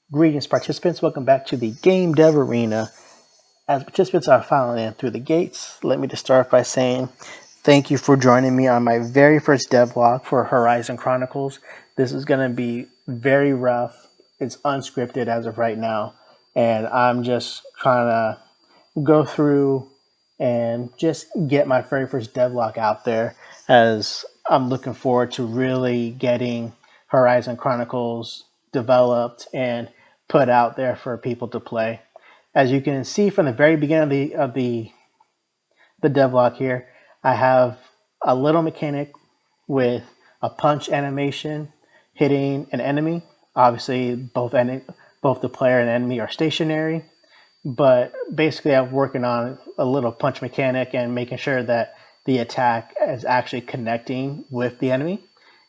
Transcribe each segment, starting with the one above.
Greetings, participants. Welcome back to the Game Dev Arena. As participants are filing in through the gates, let me just start by saying thank you for joining me on my very first devlog for Horizon Chronicles. This is going to be very rough. It's unscripted as of right now, and I'm just trying to go through and just get my very first devlog out there, as I'm looking forward to really getting Horizon Chronicles developed and put out there for people to play. As you can see from the very beginning of the devlog here, I have a little mechanic with a punch animation hitting an enemy. Obviously, both the player and enemy are stationary, but basically I'm working on a little punch mechanic and making sure that the attack is actually connecting with the enemy,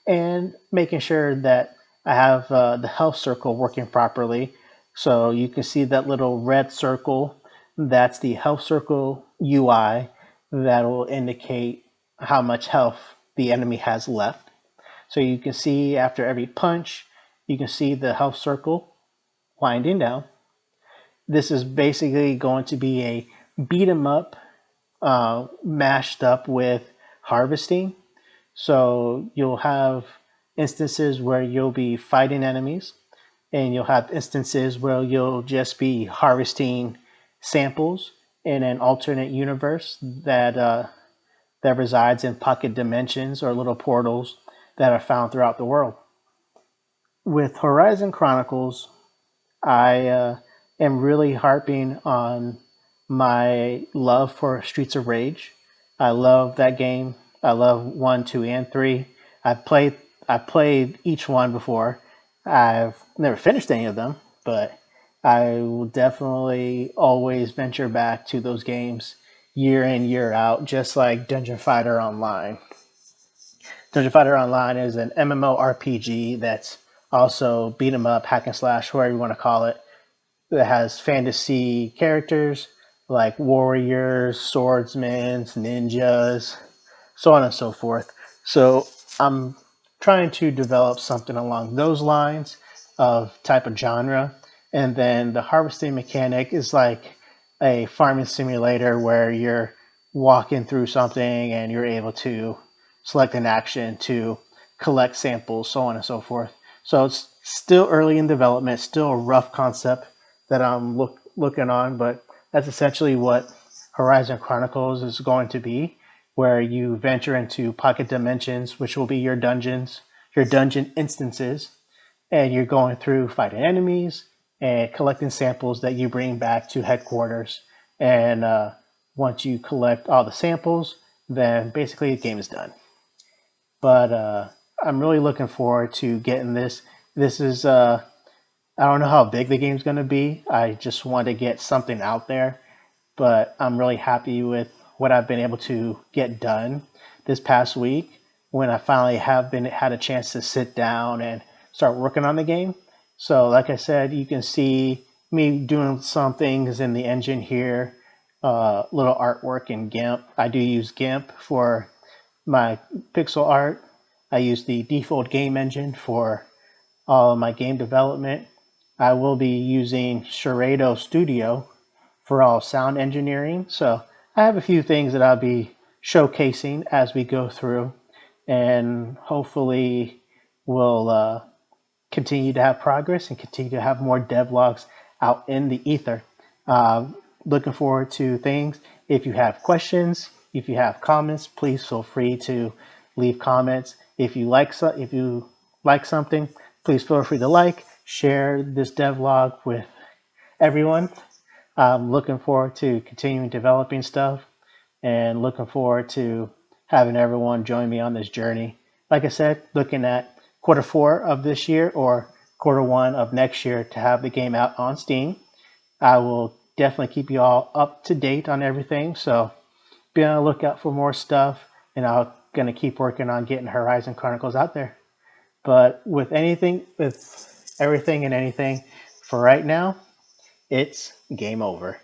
and making sure that I have the health circle working properly. So you can see that little red circle, that's the health circle UI that will indicate how much health the enemy has left. So you can see after every punch, you can see the health circle winding down. This is basically going to be a beat 'em up mashed up with harvesting. So you'll have instances where you'll be fighting enemies, and you'll have instances where you'll just be harvesting samples in an alternate universe that resides in pocket dimensions or little portals that are found throughout the world. With Horizon Chronicles, I am really harping on my love for Streets of Rage. I love that game. I love 1, 2, and 3. I've played each one before. I've never finished any of them, but I will definitely always venture back to those games year in, year out, just like Dungeon Fighter Online. Dungeon Fighter Online is an MMORPG that's also beat 'em up, hack and slash, whatever you want to call it, that has fantasy characters like warriors, swordsmen, ninjas, so on and so forth. So I'm trying to develop something along those lines of type of genre. And then the harvesting mechanic is like a farming simulator where you're walking through something and you're able to select an action to collect samples, so on and so forth. So it's still early in development, still a rough concept that I'm looking on, but that's essentially what Horizon Chronicles is going to be, where you venture into pocket dimensions, which will be your dungeons, your dungeon instances, and you're going through fighting enemies and collecting samples that you bring back to headquarters. And once you collect all the samples, then basically the game is done. But I'm really looking forward to getting this. This is I don't know how big the game's going to be. I just want to get something out there, but I'm really happy with what I've been able to get done this past week when I finally have been had a chance to sit down and start working on the game. So, like I said, you can see me doing some things in the engine here, little artwork in GIMP. I do use GIMP for my pixel art. I use the default game engine for all of my game development. I will be using Sharado Studio for all sound engineering. So I have a few things that I'll be showcasing as we go through, and hopefully we'll continue to have progress and continue to have more devlogs out in the ether. Looking forward to things. If you have questions, if you have comments, please feel free to leave comments. If you like something, please feel free to share this devlog with everyone. I'm looking forward to continuing developing stuff and looking forward to having everyone join me on this journey. Like I said, looking at Q4 of this year or Q1 of next year to have the game out on Steam. I will definitely keep you all up to date on everything. So be on the lookout for more stuff, and I'm going to keep working on getting Horizon Chronicles out there. But with everything and anything, for right now, it's game over.